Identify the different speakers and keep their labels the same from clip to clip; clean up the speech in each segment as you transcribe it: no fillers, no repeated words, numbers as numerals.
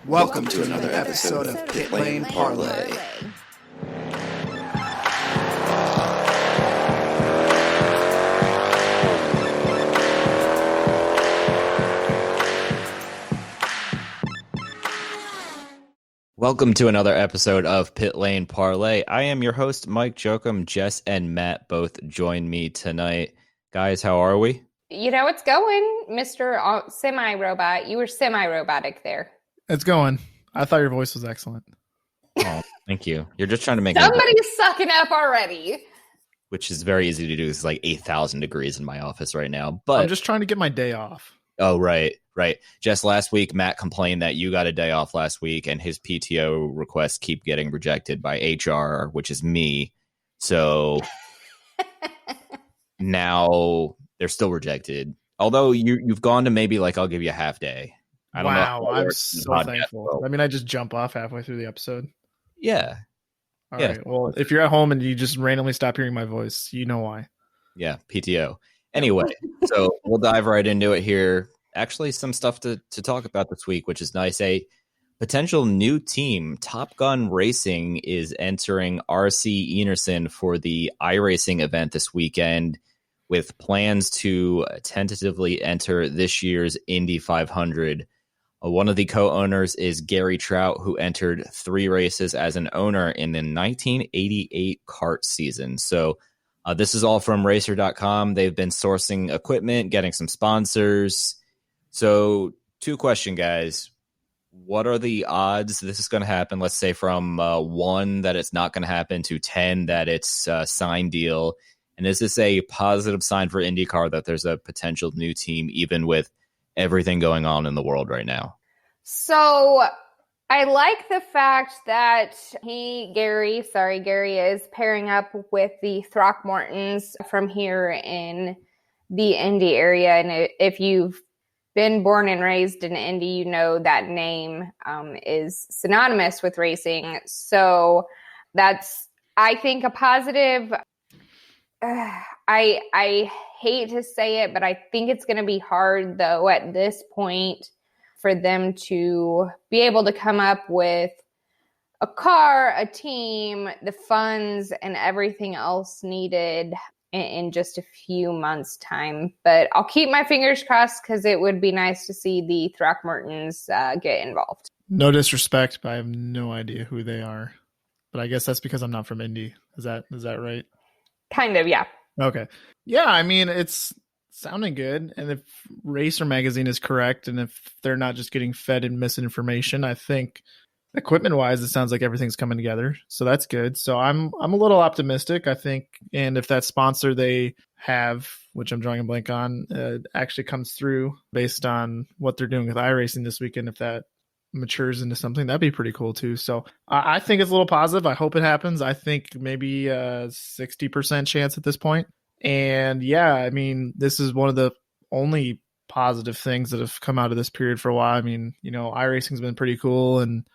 Speaker 1: Welcome to another episode of Pit Lane Parlay.
Speaker 2: Welcome to another episode of Pit Lane Parlay. I am your host, Mike Jokum. Jess and Matt both join me tonight. Guys, how are we?
Speaker 3: You know, it's going, Mr. Semi-Robot. You were semi-robotic there.
Speaker 4: It's going. I thought your voice was excellent.
Speaker 2: Oh, thank you. You're just trying to make
Speaker 3: somebody's sucking up already.
Speaker 2: Which is very easy to do. It's like 8,000 degrees in my office right now. But
Speaker 4: I'm just trying to get my day off.
Speaker 2: Oh, right. Just last week, Matt complained that you got a day off last week, and his PTO requests keep getting rejected by HR, which is me. So now they're still rejected. Although you've gone to maybe like I'll give you a half day. I don't know.
Speaker 4: I'm so thankful. I mean, I just jump off halfway through the episode.
Speaker 2: Yeah.
Speaker 4: All right. Well, if you're at home and you just randomly stop hearing my voice, you know why.
Speaker 2: Yeah, PTO. Anyway, so we'll dive right into it here. Actually, some stuff to talk about this week, which is nice. A potential new team, Top Gun Racing, is entering RC Enerson for the iRACING event this weekend, with plans to tentatively enter this year's Indy 500. One of the co-owners is Gary Trout, who entered 3 races as an owner in the 1988 kart season. So this is all from racer.com. They've been sourcing equipment, getting some sponsors. So 2 question, guys. What are the odds this is going to happen? Let's say from 1 that it's not going to happen to 10 that it's a signed deal. And is this a positive sign for IndyCar that there's a potential new team, even with everything going on in the world right now?
Speaker 3: So I like the fact that Gary is pairing up with the Throckmortons from here in the Indy area. And if you've been born and raised in Indy, you know that name is synonymous with racing. So that's, I think, a positive. I hate to say it, but I think it's going to be hard, though, at this point for them to be able to come up with a car, a team, the funds, and everything else needed in just a few months' time. But I'll keep my fingers crossed because it would be nice to see the Throckmortons get involved.
Speaker 4: No disrespect, but I have no idea who they are. But I guess that's because I'm not from Indy. Is that right?
Speaker 3: Kind of, yeah.
Speaker 4: Okay. Yeah, I mean, it's sounding good. And if Racer Magazine is correct, and if they're not just getting fed in misinformation, I think equipment-wise, it sounds like everything's coming together. So that's good. So I'm a little optimistic, I think. And if that sponsor they have, which I'm drawing a blank on, actually comes through based on what they're doing with iRacing this weekend, if that matures into something, that'd be pretty cool too. So I think it's a little positive. I hope it happens. I think maybe a 60% chance at this point. And yeah, I mean, this is one of the only positive things that have come out of this period for a while. I mean, you know, iRacing's been pretty cool, and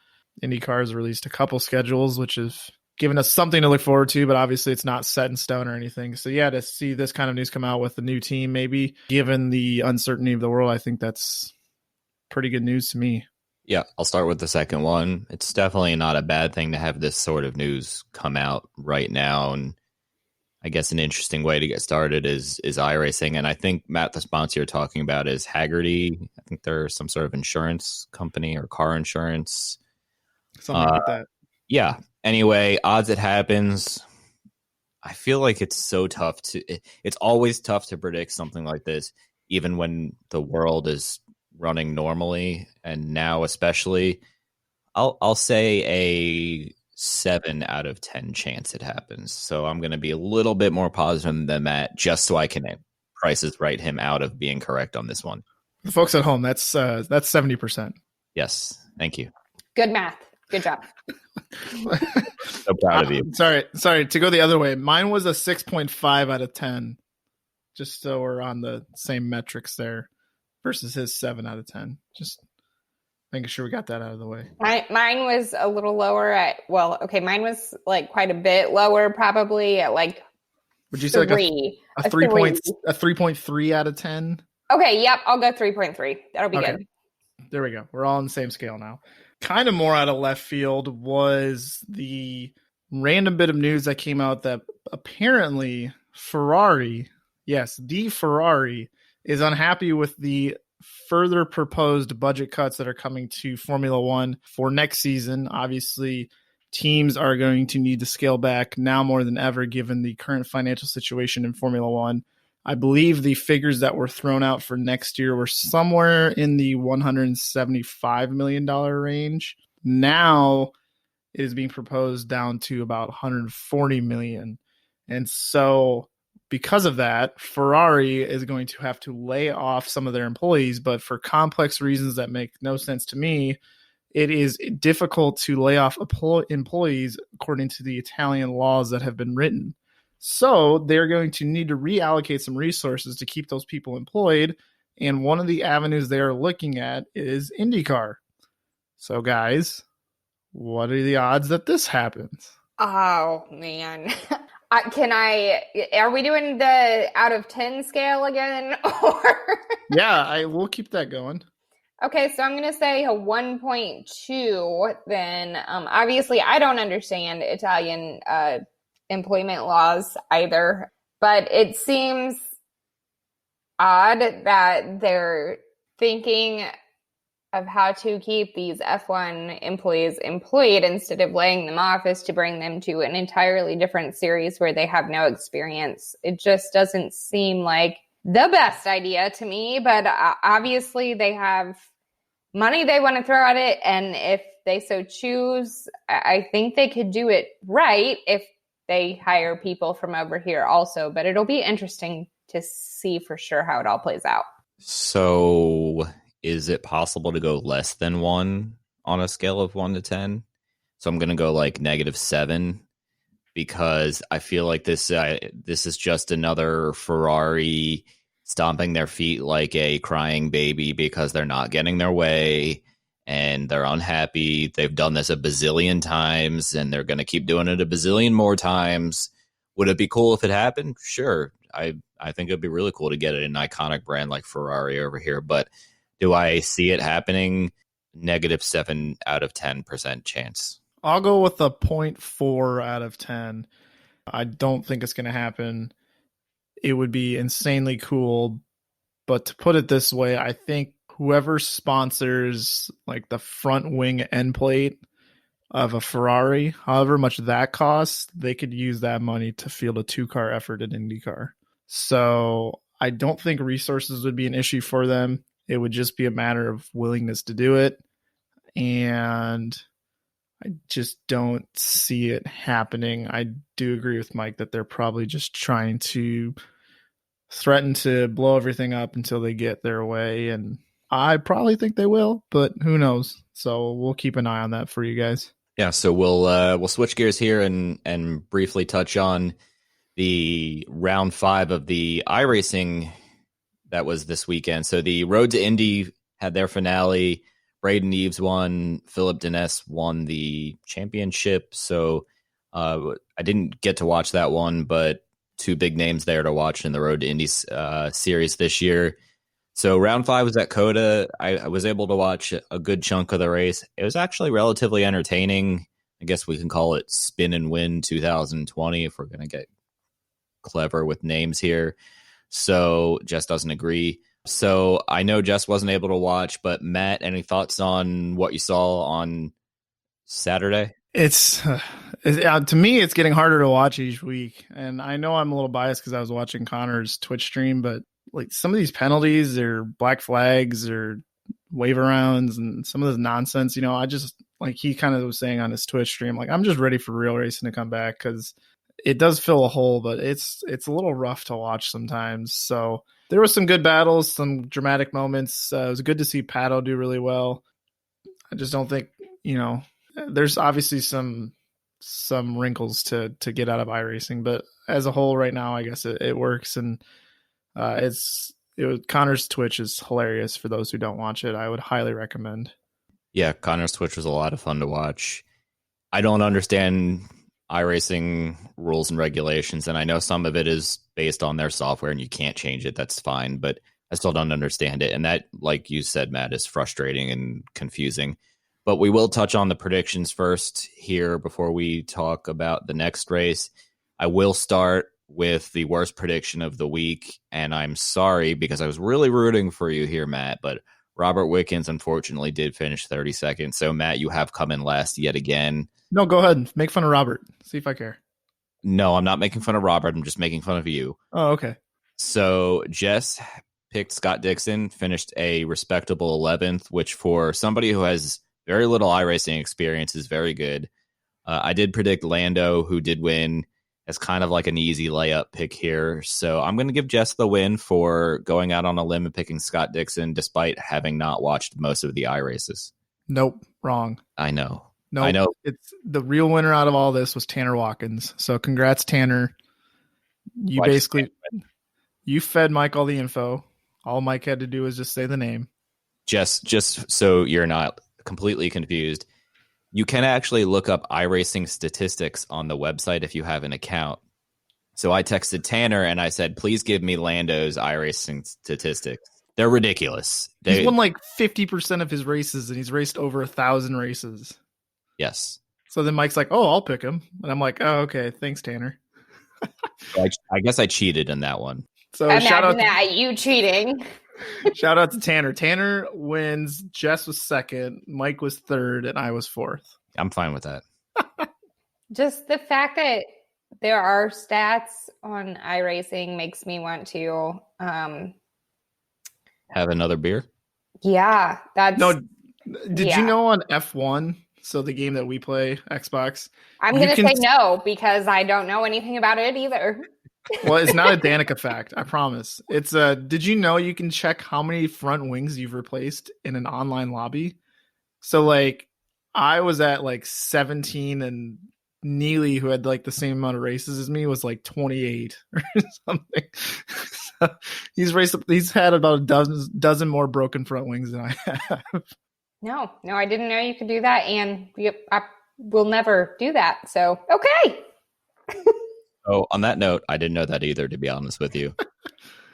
Speaker 4: IndyCar has released a couple schedules, which has given us something to look forward to, but obviously it's not set in stone or anything. So yeah, to see this kind of news come out with the new team, maybe given the uncertainty of the world, I think that's pretty good news to me.
Speaker 2: Yeah, I'll start with the second one. It's definitely not a bad thing to have this sort of news come out right now. And I guess an interesting way to get started is iRacing. And I think, Matt, the sponsor you're talking about is Haggerty. I think they're some sort of insurance company or car insurance.
Speaker 4: Something like that.
Speaker 2: Yeah. Anyway, odds it happens. I feel like it's so tough it's always tough to predict something like this, even when the world is running normally, and now especially. I'll say a 7 out of 10 chance it happens. So I'm going to be a little bit more positive than that, just so I can prices right him out of being correct on this one.
Speaker 4: The folks at home, that's 70%.
Speaker 2: Yes, thank you.
Speaker 3: Good math. Good job.
Speaker 2: So proud of you.
Speaker 4: Sorry. To go the other way, mine was a 6.5 out of 10. Just so we're on the same metrics there, versus his 7 out of 10. Just making sure we got that out of the way.
Speaker 3: Mine was a little lower mine was like quite a bit lower, probably at like,
Speaker 4: would you say like a 3.3 out of 10?
Speaker 3: Okay, yep, I'll go 3.3. That'll be good.
Speaker 4: There we go. We're all on the same scale now. Kind of more out of left field was the random bit of news that came out that apparently Ferrari, yes, the Ferrari, is unhappy with the further proposed budget cuts that are coming to Formula One for next season. Obviously, teams are going to need to scale back now more than ever, given the current financial situation in Formula One. I believe the figures that were thrown out for next year were somewhere in the $175 million range. Now it is being proposed down to about $140 million. And so because of that, Ferrari is going to have to lay off some of their employees, but for complex reasons that make no sense to me, it is difficult to lay off employees according to the Italian laws that have been written. So they're going to need to reallocate some resources to keep those people employed. And one of the avenues they are looking at is IndyCar. So guys, what are the odds that this happens?
Speaker 3: Oh, man. Are we doing the out of 10 scale again?
Speaker 4: Yeah, we'll keep that going.
Speaker 3: Okay, so I'm going to say a 1.2 then. Obviously, I don't understand Italian employment laws either, but it seems odd that they're thinking of how to keep these F1 employees employed instead of laying them off is to bring them to an entirely different series where they have no experience. It just doesn't seem like the best idea to me, but obviously they have money they want to throw at it, and if they so choose, I think they could do it right if they hire people from over here also, but it'll be interesting to see for sure how it all plays out.
Speaker 2: So is it possible to go less than 1 on a scale of 1 to 10? So I'm going to go like -7 because I feel like this is just another Ferrari stomping their feet like a crying baby because they're not getting their way and they're unhappy. They've done this a bazillion times and they're going to keep doing it a bazillion more times. Would it be cool if it happened? Sure. I think it'd be really cool to get an iconic brand like Ferrari over here, but do I see it happening? -7 out of 10% chance.
Speaker 4: I'll go with a 0.4 out of 10. I don't think it's going to happen. It would be insanely cool. But to put it this way, I think whoever sponsors like the front wing end plate of a Ferrari, however much that costs, they could use that money to field a 2-car effort at IndyCar. So I don't think resources would be an issue for them. It would just be a matter of willingness to do it. And I just don't see it happening. I do agree with Mike that they're probably just trying to threaten to blow everything up until they get their way. And I probably think they will, but who knows? So we'll keep an eye on that for you guys.
Speaker 2: Yeah, so we'll switch gears here and briefly touch on the round 5 of the iRacing that was this weekend. So the Road to Indy had their finale. Braden Eves won. Philip Deness won the championship. So I didn't get to watch that one, but 2 big names there to watch in the Road to Indy series this year. So round 5 was at COTA. I was able to watch a good chunk of the race. It was actually relatively entertaining. I guess we can call it Spin and Win 2020 if we're going to get clever with names here. So Jess doesn't agree. So I know Jess wasn't able to watch, but Matt, any thoughts on what you saw on Saturday?
Speaker 4: It's to me, it's getting harder to watch each week. And I know I'm a little biased because I was watching Connor's Twitch stream, but like some of these penalties or black flags or wave arounds and some of this nonsense, I just like he kind of was saying on his Twitch stream, like I'm just ready for real racing to come back because it does fill a hole, but it's a little rough to watch sometimes. So there was some good battles, some dramatic moments. It was good to see Pato do really well. I just don't think, there's obviously some wrinkles to get out of iRacing, but as a whole right now, I guess it works. And Connor's Twitch is hilarious for those who don't watch it. I would highly recommend.
Speaker 2: Yeah, Connor's Twitch was a lot of fun to watch. I don't understand iRacing rules and regulations, and I know some of it is based on their software and you can't change it. That's fine, but I still don't understand it. And that, like you said, Matt, is frustrating and confusing. But we will touch on the predictions first here before we talk about the next race. I will start with the worst prediction of the week, and I'm sorry because I was really rooting for you here, Matt, but Robert Wickens unfortunately did finish 32nd. So, Matt, you have come in last yet again.
Speaker 4: No, go ahead. Make fun of Robert. See if I care.
Speaker 2: No, I'm not making fun of Robert. I'm just making fun of you.
Speaker 4: Oh, okay.
Speaker 2: So, Jess picked Scott Dixon, finished a respectable 11th, which for somebody who has very little iRacing experience is very good. I did predict Lando, who did win, as kind of like an easy layup pick here. So I'm going to give Jess the win for going out on a limb and picking Scott Dixon, despite having not watched most of the iRaces.
Speaker 4: Nope, wrong.
Speaker 2: I know.
Speaker 4: No,
Speaker 2: I know.
Speaker 4: It's the real winner out of all this was Tanner Watkins. So congrats, Tanner. You you fed Mike all the info. All Mike had to do was just say the name.
Speaker 2: Just so you're not completely confused, you can actually look up iRacing statistics on the website if you have an account. So I texted Tanner and I said, please give me Lando's iRacing statistics. They're ridiculous.
Speaker 4: He's won like 50% of his races, and he's raced over 1,000 races.
Speaker 2: Yes.
Speaker 4: So then Mike's like, oh, I'll pick him. And I'm like, oh, okay. Thanks, Tanner.
Speaker 2: I guess I cheated in that one.
Speaker 4: So
Speaker 3: imagine that, you cheating.
Speaker 4: Shout out to Tanner. Tanner wins. Jess was second. Mike was third, and I was fourth.
Speaker 2: I'm fine with that.
Speaker 3: Just the fact that there are stats on iRacing makes me want to
Speaker 2: have another beer.
Speaker 3: Yeah, that's
Speaker 4: no. Did you know on F1? So the game that we play, Xbox.
Speaker 3: I'm going to say no because I don't know anything about it either.
Speaker 4: Well, it's not a Danica fact. I promise. It's did you know you can check how many front wings you've replaced in an online lobby? So like I was at like 17 and Neely, who had like the same amount of races as me, was like 28 or something. So he's had about a dozen more broken front wings than I have.
Speaker 3: No, I didn't know you could do that, and I will never do that. So, okay.
Speaker 2: Oh, on that note, I didn't know that either, to be honest with you.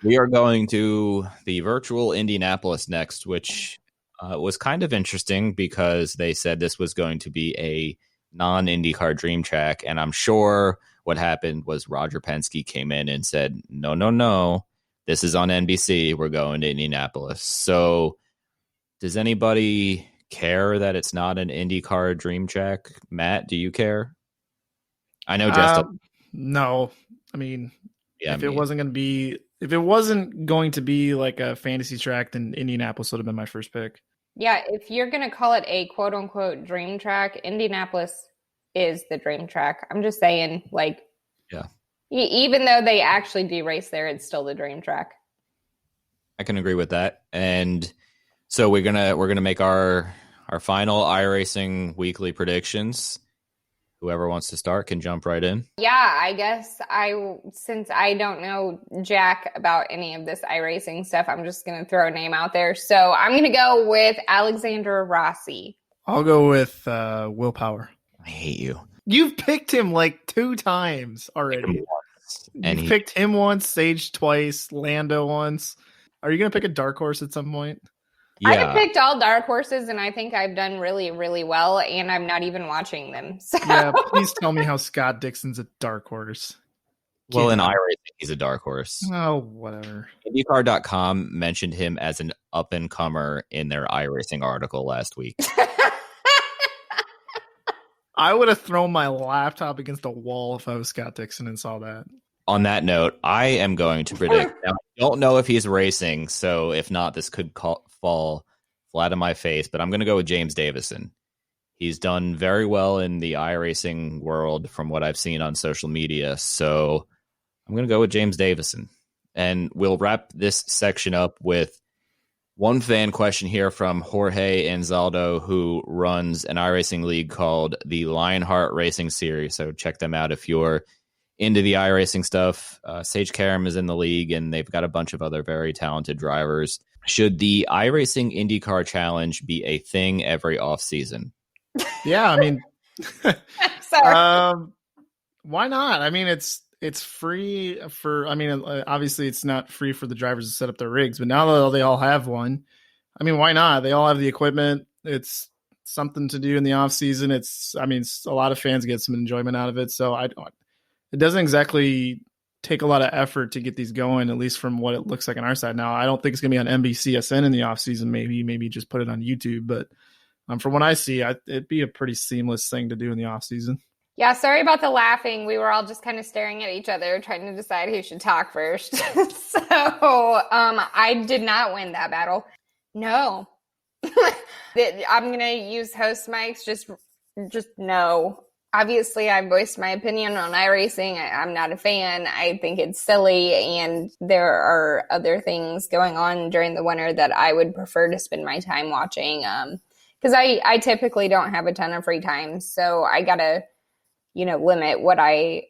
Speaker 2: We are going to the Virtual Indianapolis next, which was kind of interesting because they said this was going to be a non-IndyCar dream track, and I'm sure what happened was Roger Penske came in and said, no, this is on NBC. We're going to Indianapolis. So does anybody care that it's not an IndyCar dream track? Matt, do you care? I know Jess.
Speaker 4: No, I mean, if it wasn't going to be like a fantasy track, then Indianapolis would have been my first pick.
Speaker 3: Yeah, if you're going to call it a quote unquote dream track, Indianapolis is the dream track. I'm just saying, like,
Speaker 2: yeah,
Speaker 3: even though they actually do race there, it's still the dream track.
Speaker 2: I can agree with that. And so we're gonna make our final iRacing weekly predictions. Whoever wants to start can jump right in.
Speaker 3: Yeah, I guess since I don't know jack about any of this iRacing stuff, I'm just going to throw a name out there. So I'm going to go with Alexander Rossi.
Speaker 4: I'll go with Willpower.
Speaker 2: I hate you.
Speaker 4: You've picked him like 2 times already. You've picked him once, Sage twice, Lando once. Are you going to pick a dark horse at some point?
Speaker 2: Yeah.
Speaker 3: I have picked all dark horses, and I think I've done really, really well, and I'm not even watching them. So.
Speaker 4: Yeah, please tell me how Scott Dixon's a dark horse.
Speaker 2: Well, in iRacing, he's a dark horse.
Speaker 4: Oh, whatever.
Speaker 2: Indycar.com mentioned him as an up-and-comer in their iRacing article last week.
Speaker 4: I would have thrown my laptop against a wall if I was Scott Dixon and saw that.
Speaker 2: On that note, I am going to predict. Now, I don't know if he's racing, so if not, this could fall flat in my face, but I'm going to go with James Davison. He's done very well in the iRacing world from what I've seen on social media, so I'm going to go with James Davison. And we'll wrap this section up with One fan question here from Jorge Anzaldo, who runs an iRacing league called the Lionheart Racing Series. So check them out if you're into the iRacing stuff. Sage Karam is in the league, and they've got a bunch of other very talented drivers. Should the iRacing IndyCar Challenge be a thing every offseason?
Speaker 4: Yeah, I mean,
Speaker 3: Sorry.
Speaker 4: why not? I mean, it's free for, I mean, obviously it's not free for the drivers to set up their rigs, but now that they all have one, I mean, why not? They all have the equipment. It's something to do in the off season. A lot of fans get some enjoyment out of it. So it doesn't exactly take a lot of effort to get these going, at least from what it looks like on our side. Now, I don't think it's going to be on NBCSN in the off season. Maybe just put it on YouTube. But from what I see, it'd be a pretty seamless thing to do in the off season.
Speaker 3: Yeah, sorry about the laughing. We were all just kind of staring at each other, trying to decide who should talk first. So I did not win that battle. No. I'm going to use host mics. Just no. Obviously, I voiced my opinion on iRacing. I'm not a fan. I think it's silly, and there are other things going on during the winter that I would prefer to spend my time watching. Because I typically don't have a ton of free time, so I gotta limit what I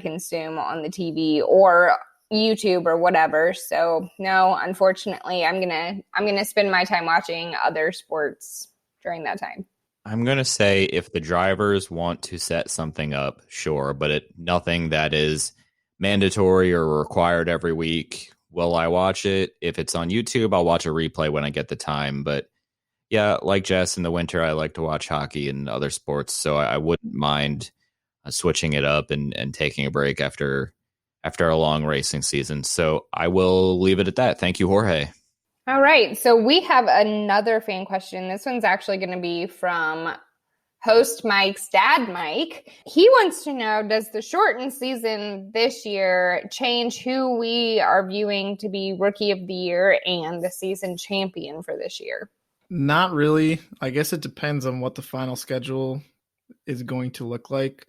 Speaker 3: consume on the TV or YouTube or whatever. So no, unfortunately, I'm gonna spend my time watching other sports during that time.
Speaker 2: I'm gonna say if the drivers want to set something up, sure, but nothing that is mandatory or required every week. Will I watch it? If it's on YouTube, I'll watch a replay when I get the time. But yeah, like Jess, in the winter, I like to watch hockey and other sports, so I wouldn't mind switching it up and taking a break after a long racing season. So I will leave it at that. Thank you, Jorge.
Speaker 3: All right. So we have another fan question. This one's actually going to be from host Mike's dad, Mike. He wants to know, does the shortened season this year change who we are viewing to be Rookie of the Year and the season champion for this year?
Speaker 4: Not really. I guess it depends on what the final schedule is going to look like.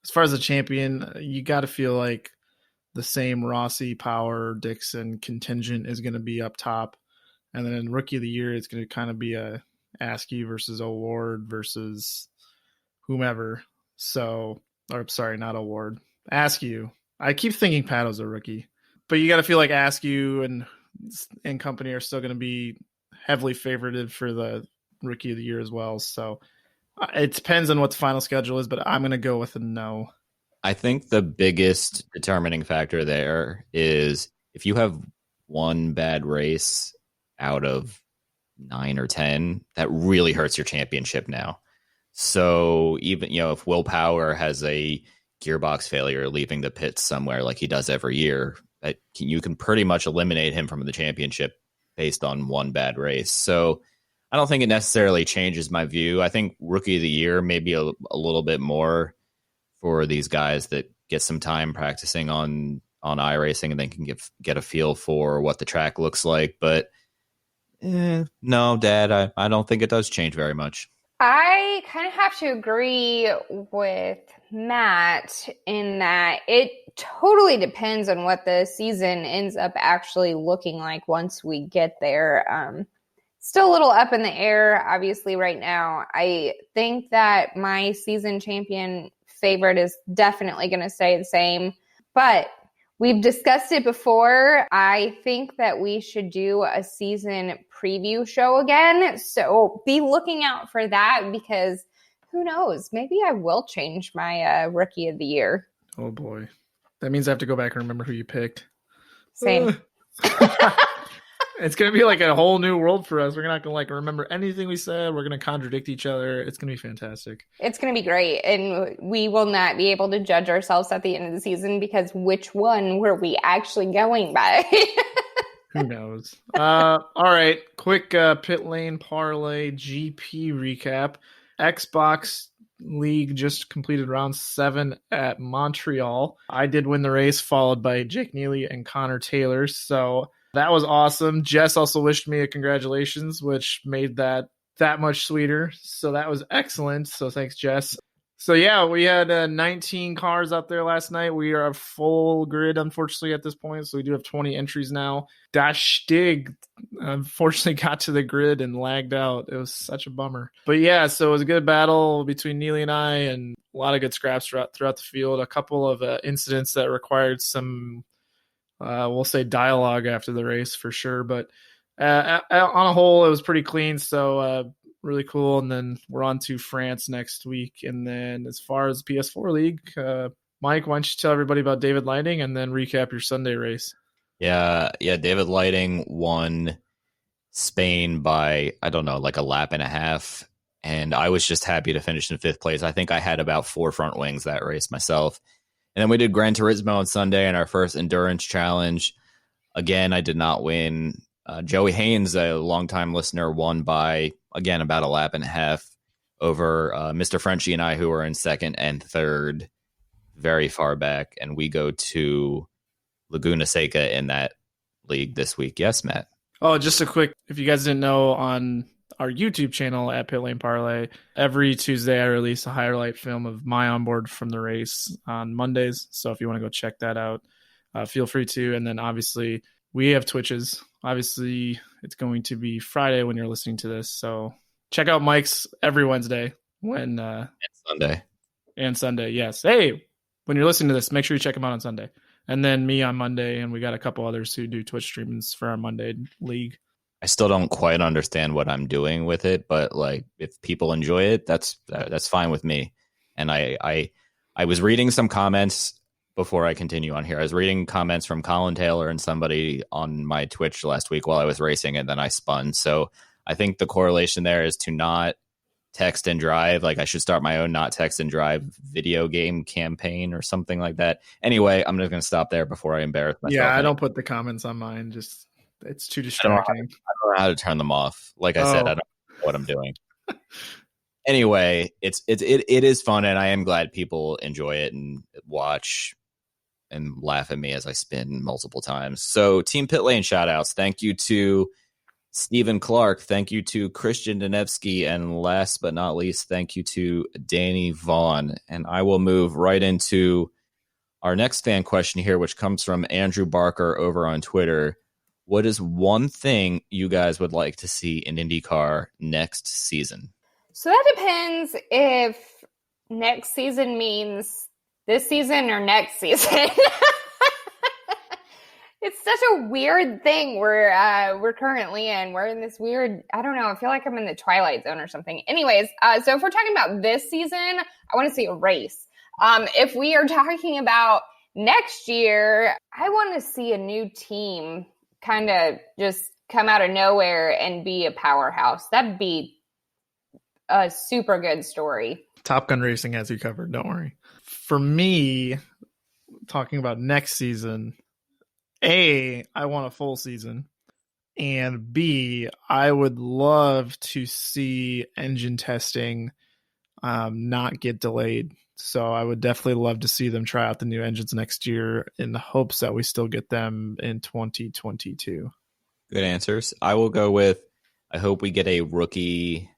Speaker 4: As far as the champion, you got to feel like the same Rossi, Power, Dixon contingent is going to be up top. And then Rookie of the Year, it's going to kind of be a Askew versus Award versus whomever. So, or sorry, not Award. Askew. I keep thinking Pato's a rookie. But you got to feel like Askew and company are still going to be heavily favored for the Rookie of the Year as well. So it depends on what the final schedule is, but I'm going to go with a no.
Speaker 2: I think the biggest determining factor there is if you have one bad race out of 9 or 10, that really hurts your championship now. So even, if Will Power has a gearbox failure leaving the pits somewhere like he does every year, you can pretty much eliminate him from the championship based on one bad race. So I don't think it necessarily changes my view. I think Rookie of the Year maybe a little bit more for these guys that get some time practicing on iRacing and then can get a feel for what the track looks like. But no, Dad, I don't think it does change very much.
Speaker 3: I kind of have to agree with Matt in that it totally depends on what the season ends up actually looking like once we get there. Still a little up in the air, obviously, right now. I think that my season champion favorite is definitely going to stay the same, but we've discussed it before. I think that we should do a season preview show again. So be looking out for that, because who knows? Maybe I will change my Rookie of the Year.
Speaker 4: Oh boy. That means I have to go back and remember who you picked.
Speaker 3: Same.
Speaker 4: It's going to be like a whole new world for us. We're not going to remember anything we said. We're going to contradict each other. It's going to be fantastic.
Speaker 3: It's going to be great. And we will not be able to judge ourselves at the end of the season, because which one were we actually going by?
Speaker 4: Who knows? All right. Quick pit lane parlay GP recap. Xbox League just completed round 7 at Montreal. I did win the race, followed by Jake Neely and Connor Taylor. So that was awesome. Jess also wished me a congratulations, which made that much sweeter. So that was excellent. So thanks, Jess. So yeah, we had 19 cars out there last night. We are a full grid, unfortunately, at this point. So we do have 20 entries now. Dash Stig unfortunately got to the grid and lagged out. It was such a bummer. But yeah, so it was a good battle between Neely and I, and a lot of good scraps throughout the field. A couple of incidents that required some, we'll say, dialogue after the race for sure. But on a whole, it was pretty clean. So really cool. And then we're on to France next week. And then as far as PS4 League, Mike, why don't you tell everybody about David Lighting and then recap your Sunday race?
Speaker 2: Yeah. David Lighting won Spain by, I don't know, like a lap and a half. And I was just happy to finish in 5th place. I think I had about 4 front wings that race myself. And then we did Gran Turismo on Sunday in our first endurance challenge. Again, I did not win. Joey Haynes, a longtime listener, won by, again, about a lap and a half over Mr. Frenchie and I, who were in 2nd and 3rd, very far back. And we go to Laguna Seca in that league this week. Yes, Matt?
Speaker 4: Oh, just a quick, if you guys didn't know, on our YouTube channel at Pit Lane Parlay, every Tuesday I release a highlight film of my onboard from the race on Mondays. So if you want to go check that out, feel free to. And then obviously we have Twitches. Obviously, it's going to be Friday when you're listening to this. So check out Mike's every Wednesday when and Sunday. Yes. Hey, when you're listening to this, make sure you check him out on Sunday. And then me on Monday, and we got a couple others who do Twitch streamings for our Monday league.
Speaker 2: I still don't quite understand what I'm doing with it, but like if people enjoy it, that's fine with me. And I was reading some comments before I continue on here. I was reading comments from Colin Taylor and somebody on my Twitch last week while I was racing, and then I spun. So I think the correlation there is to not text and drive. Like I should start my own not text and drive video game campaign or something like that. Anyway, I'm just going to stop there before I embarrass myself.
Speaker 4: Yeah, I don't put the comments on mine. Just it's too distracting.
Speaker 2: I don't know how to turn them off. Like I said, I don't know what I'm doing. Anyway, it is fun, and I am glad people enjoy it and watch and laugh at me as I spin multiple times. So Team Pit Lane shout outs. Thank you to Stephen Clark. Thank you to Christian Danevsky. And last but not least, thank you to Danny Vaughn. And I will move right into our next fan question here, which comes from Andrew Barker over on Twitter. What is one thing you guys would like to see in IndyCar next season?
Speaker 3: So that depends if next season means this season or next season. It's such a weird thing we're currently in. We're in this weird, I don't know, I feel like I'm in the Twilight Zone or something. Anyways, so if we're talking about this season, I want to see a race. If we are talking about next year, I want to see a new team kind of just come out of nowhere and be a powerhouse. That'd be a super good story.
Speaker 4: Top Gun Racing has you covered. Don't worry. For me, talking about next season, A, I want a full season. And B, I would love to see engine testing not get delayed. So I would definitely love to see them try out the new engines next year in the hopes that we still get them in 2022.
Speaker 2: Good answers. I will go with, I hope we get a rookie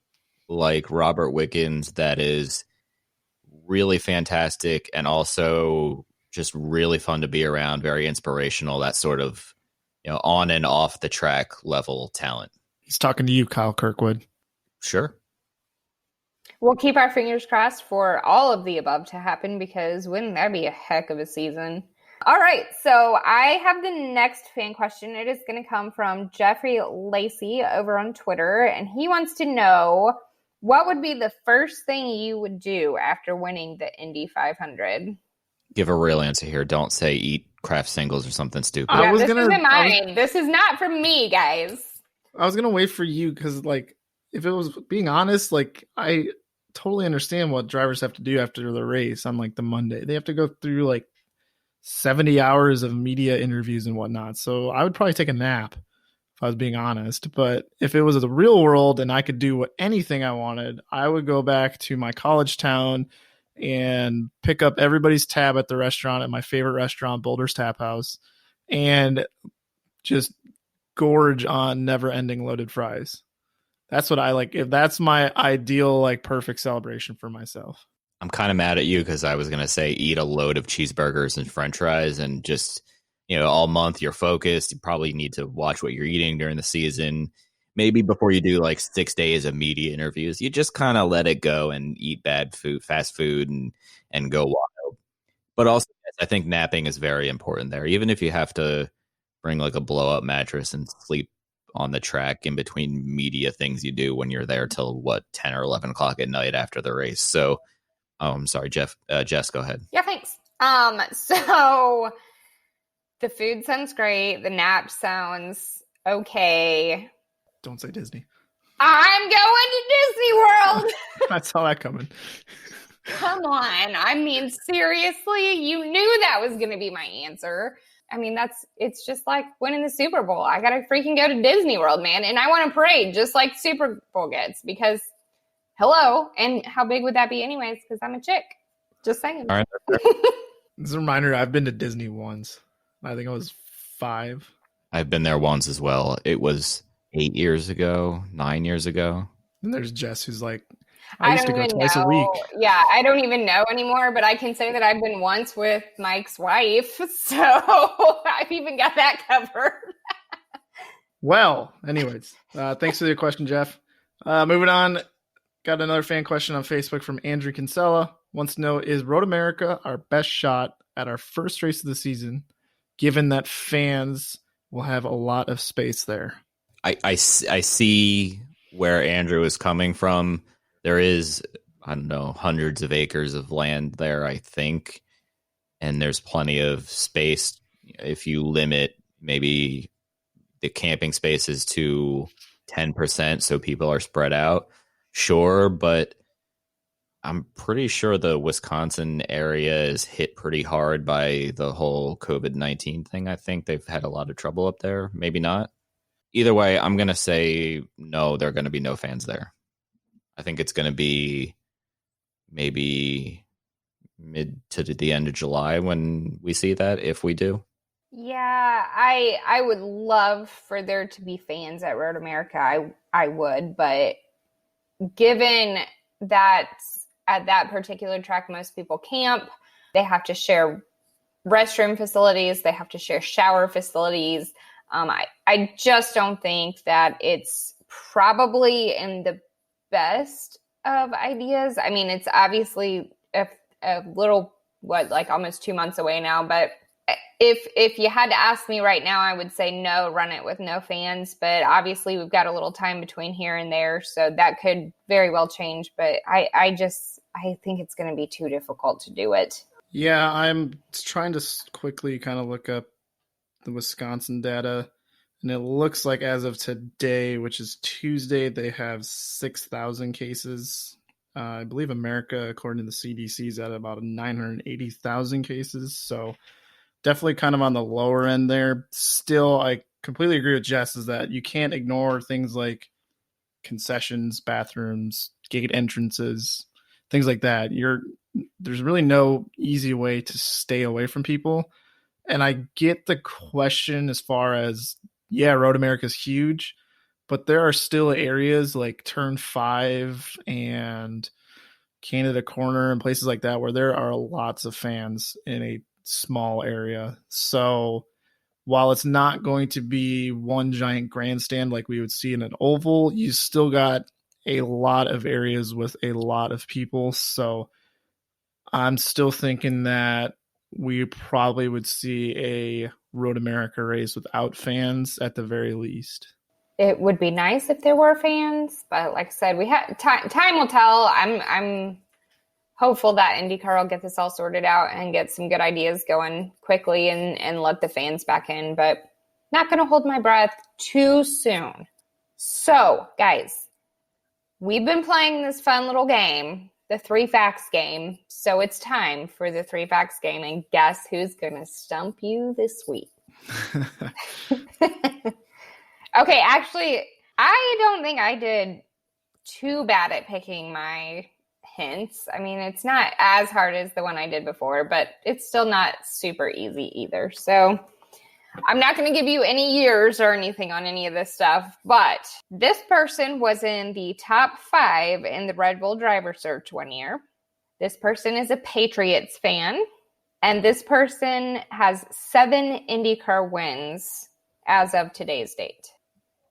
Speaker 2: like Robert Wickens that is really fantastic and also just really fun to be around, very inspirational, that sort of, on and off the track level talent.
Speaker 4: He's talking to you, Kyle Kirkwood.
Speaker 2: Sure.
Speaker 3: We'll keep our fingers crossed for all of the above to happen, because wouldn't that be a heck of a season? All right, so I have the next fan question. It is going to come from Jeffrey Lacey over on Twitter, and he wants to know, what would be the first thing you would do after winning the Indy 500?
Speaker 2: Give a real answer here. Don't say eat Kraft singles or something stupid.
Speaker 3: Yeah, this isn't mine. This is not from me, guys.
Speaker 4: I was going to wait for you because, if it was being honest, I totally understand what drivers have to do after the race on, the Monday. They have to go through, 70 hours of media interviews and whatnot. So I would probably take a nap if I was being honest. But if it was the real world and I could do anything I wanted, I would go back to my college town and pick up everybody's tab at the restaurant, at my favorite restaurant, Boulder's Tap House, and just gorge on never-ending loaded fries. That's what I like. If that's my ideal, perfect celebration for myself.
Speaker 2: I'm kind of mad at you because I was going to say eat a load of cheeseburgers and french fries and just, all month you're focused. You probably need to watch what you're eating during the season. Maybe before you do like 6 days of media interviews, you just kind of let it go and eat bad food, fast food, and go wild. But also, I think napping is very important there. Even if you have to bring like a blow up mattress and sleep on the track in between media things you do when you're there till 10 or 11 o'clock at night after the race. So, I'm sorry, Jess, go ahead.
Speaker 3: Yeah, thanks. So the food sounds great. The nap sounds okay.
Speaker 4: Don't say Disney.
Speaker 3: I'm going to Disney World.
Speaker 4: I saw that coming.
Speaker 3: Come on. I mean, seriously, you knew that was going to be my answer. I mean, it's just like winning the Super Bowl. I got to freaking go to Disney World, man. And I want a parade just like Super Bowl gets because hello. And how big would that be anyways? Because I'm a chick. Just saying.
Speaker 2: All right.
Speaker 4: As a reminder, I've been to Disney once. I think I was 5.
Speaker 2: I've been there once as well. It was 8 years ago, 9 years ago.
Speaker 4: And there's Jess who's like, I used to go twice
Speaker 3: know.
Speaker 4: a week.
Speaker 3: Yeah, I don't even know anymore, but I can say that I've been once with Mike's wife. So I've even got that covered.
Speaker 4: Well, anyways, thanks for the question, Jeff. Moving on, got another fan question on Facebook from Andrew Kinsella. Wants to know, is Road America our best shot at our first race of the season, given that fans will have a lot of space there?
Speaker 2: I see where Andrew is coming from. There is, I don't know, hundreds of acres of land there, I think. And there's plenty of space if you limit maybe the camping spaces to 10% so people are spread out. Sure, but I'm pretty sure the Wisconsin area is hit pretty hard by the whole COVID-19 thing. I think they've had a lot of trouble up there. Maybe not. Either way, I'm going to say no, there are going to be no fans there. I think it's going to be maybe mid to the end of July when we see that, if we do.
Speaker 3: Yeah, I would love for there to be fans at Road America. I would, but given that at that particular track, most people camp, they have to share restroom facilities, they have to share shower facilities. I just don't think that it's probably in the best of ideas. I mean, it's obviously a little, almost 2 months away now, but if you had to ask me right now, I would say no, run it with no fans, but obviously we've got a little time between here and there, so that could very well change, but I think it's going to be too difficult to do it.
Speaker 4: Yeah, I'm trying to quickly kind of look up the Wisconsin data, and it looks like as of today, which is Tuesday, they have 6,000 cases. I believe America, according to the CDC, is at about 980,000 cases. So definitely kind of on the lower end there. Still, I completely agree with Jess is that you can't ignore things like concessions, bathrooms, gate entrances, things like that. There's really no easy way to stay away from people. And I get the question as far as, yeah, Road America is huge, but there are still areas like Turn 5 and Canada Corner and places like that where there are lots of fans in a small area. So while it's not going to be one giant grandstand like we would see in an oval, you still got a lot of areas with a lot of people. So I'm still thinking that we probably would see a Road America race without fans at the very least.
Speaker 3: It would be nice if there were fans, but like I said, we have time will tell. I'm hopeful that Indycar will get this all sorted out and get some good ideas going quickly and let the fans back in, but not going to hold my breath too soon. So, guys, we've been playing this fun little game, the 3 facts game. So it's time for the 3 facts game. And guess who's going to stump you this week? Okay, actually, I don't think I did too bad at picking my hints. I mean, it's not as hard as the one I did before, but it's still not super easy either. So I'm not going to give you any years or anything on any of this stuff, but this person was in the top 5 in the Red Bull driver search one year. This person is a Patriots fan, and this person has 7 IndyCar wins as of today's date.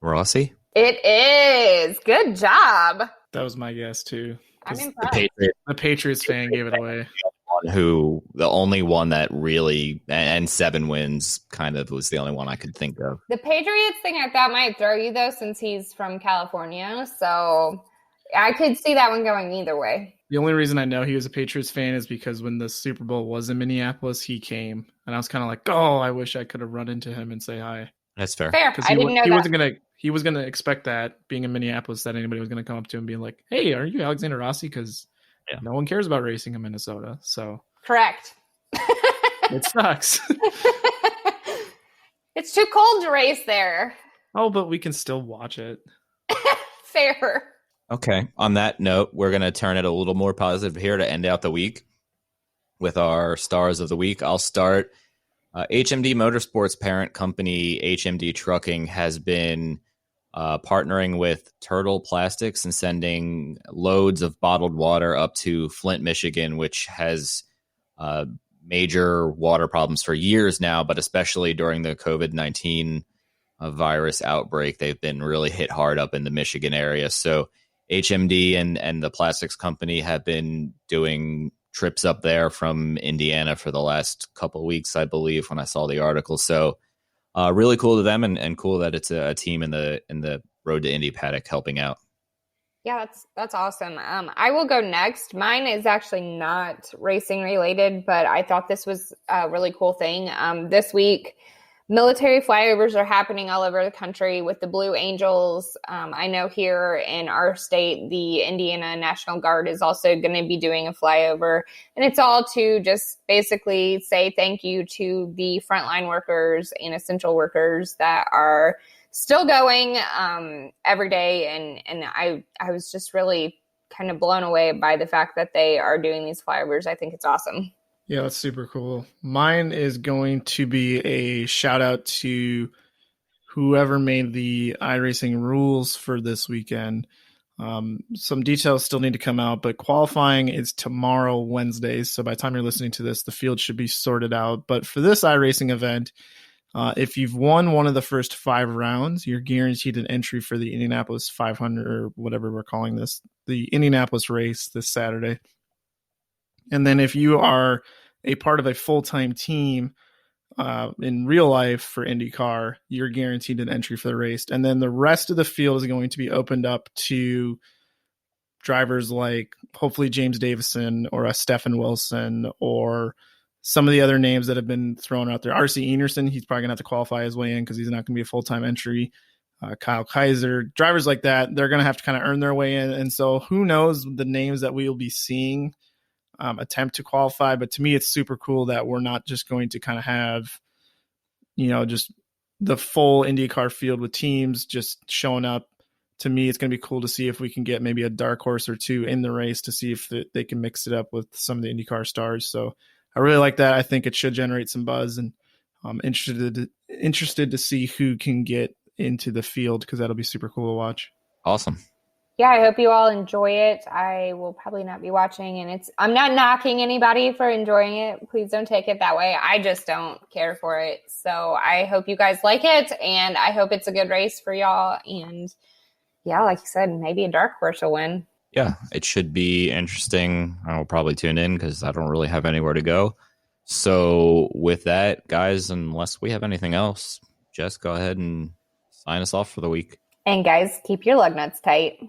Speaker 2: Rossi?
Speaker 3: It is. Good job.
Speaker 4: That was my guess too.
Speaker 3: I'm
Speaker 4: 'Cause
Speaker 3: impressed.
Speaker 4: The Patriots fan gave it away.
Speaker 2: The only one that really, and 7 wins kind of was the only one I could think of.
Speaker 3: The Patriots thing I thought might throw you, though, since he's from California. So I could see that one going either way.
Speaker 4: The only reason I know he was a Patriots fan is because when the Super Bowl was in Minneapolis, he came. And I was kind of like, oh, I wish I could have run into him and say hi.
Speaker 2: That's fair.
Speaker 3: Fair. I didn't know that.
Speaker 4: He was gonna expect that, being in Minneapolis, that anybody was gonna come up to him and be like, "Hey, are you Alexander Rossi?" Because no one cares about racing in Minnesota. So
Speaker 3: correct.
Speaker 4: It sucks.
Speaker 3: It's too cold to race there.
Speaker 4: Oh, but we can still watch it.
Speaker 3: Fair.
Speaker 2: Okay. On that note, we're going to turn it a little more positive here to end out the week with our stars of the week. I'll start. HMD Motorsports parent company, HMD Trucking, has been partnering with Turtle Plastics and sending loads of bottled water up to Flint, Michigan, which has major water problems for years now, but especially during the COVID-19 virus outbreak, they've been really hit hard up in the Michigan area. So HMD and the plastics company have been doing trips up there from Indiana for the last couple of weeks, I believe, when I saw the article. So really cool to them, and cool that it's a team in the Road to Indy paddock helping out.
Speaker 3: Yeah, that's awesome. I will go next. Mine is actually not racing related, but I thought this was a really cool thing. This week, military flyovers are happening all over the country with the Blue Angels. I know here in our state, the Indiana National Guard is also going to be doing a flyover. And it's all to just basically say thank you to the frontline workers and essential workers that are still going every day. And I was just really kind of blown away by the fact that they are doing these flyovers. I think it's awesome.
Speaker 4: Yeah, that's super cool. Mine is going to be a shout out to whoever made the iRacing rules for this weekend. Some details still need to come out, but qualifying is tomorrow, Wednesday. So by the time you're listening to this, the field should be sorted out. But for this iRacing event, if you've won one of the first 5 rounds, you're guaranteed an entry for the Indianapolis 500, or whatever we're calling this, the Indianapolis race this Saturday. And then if you are a part of a full-time team in real life for IndyCar, you're guaranteed an entry for the race. And then the rest of the field is going to be opened up to drivers like hopefully James Davison or a Stephen Wilson or some of the other names that have been thrown out there. RC Enerson, he's probably going to have to qualify his way in because he's not going to be a full-time entry. Kyle Kaiser, drivers like that, they're going to have to kind of earn their way in. And so who knows the names that we will be seeing attempt to qualify. But to me, it's super cool that we're not just going to kind of have, just the full IndyCar field with teams just showing up. To me, it's going to be cool to see if we can get maybe a dark horse or two in the race to see if they can mix it up with some of the IndyCar stars. So I really like that. I think it should generate some buzz, and I'm interested to see who can get into the field because that'll be super cool to watch.
Speaker 2: Awesome.
Speaker 3: Yeah, I hope you all enjoy it. I will probably not be watching, and I'm not knocking anybody for enjoying it. Please don't take it that way. I just don't care for it. So I hope you guys like it, and I hope it's a good race for y'all. And yeah, like you said, maybe a dark horse will win.
Speaker 2: Yeah, it should be interesting. I'll probably tune in because I don't really have anywhere to go. So with that, guys, unless we have anything else, Jess, go ahead and sign us off for the week.
Speaker 3: And guys, keep your lug nuts tight.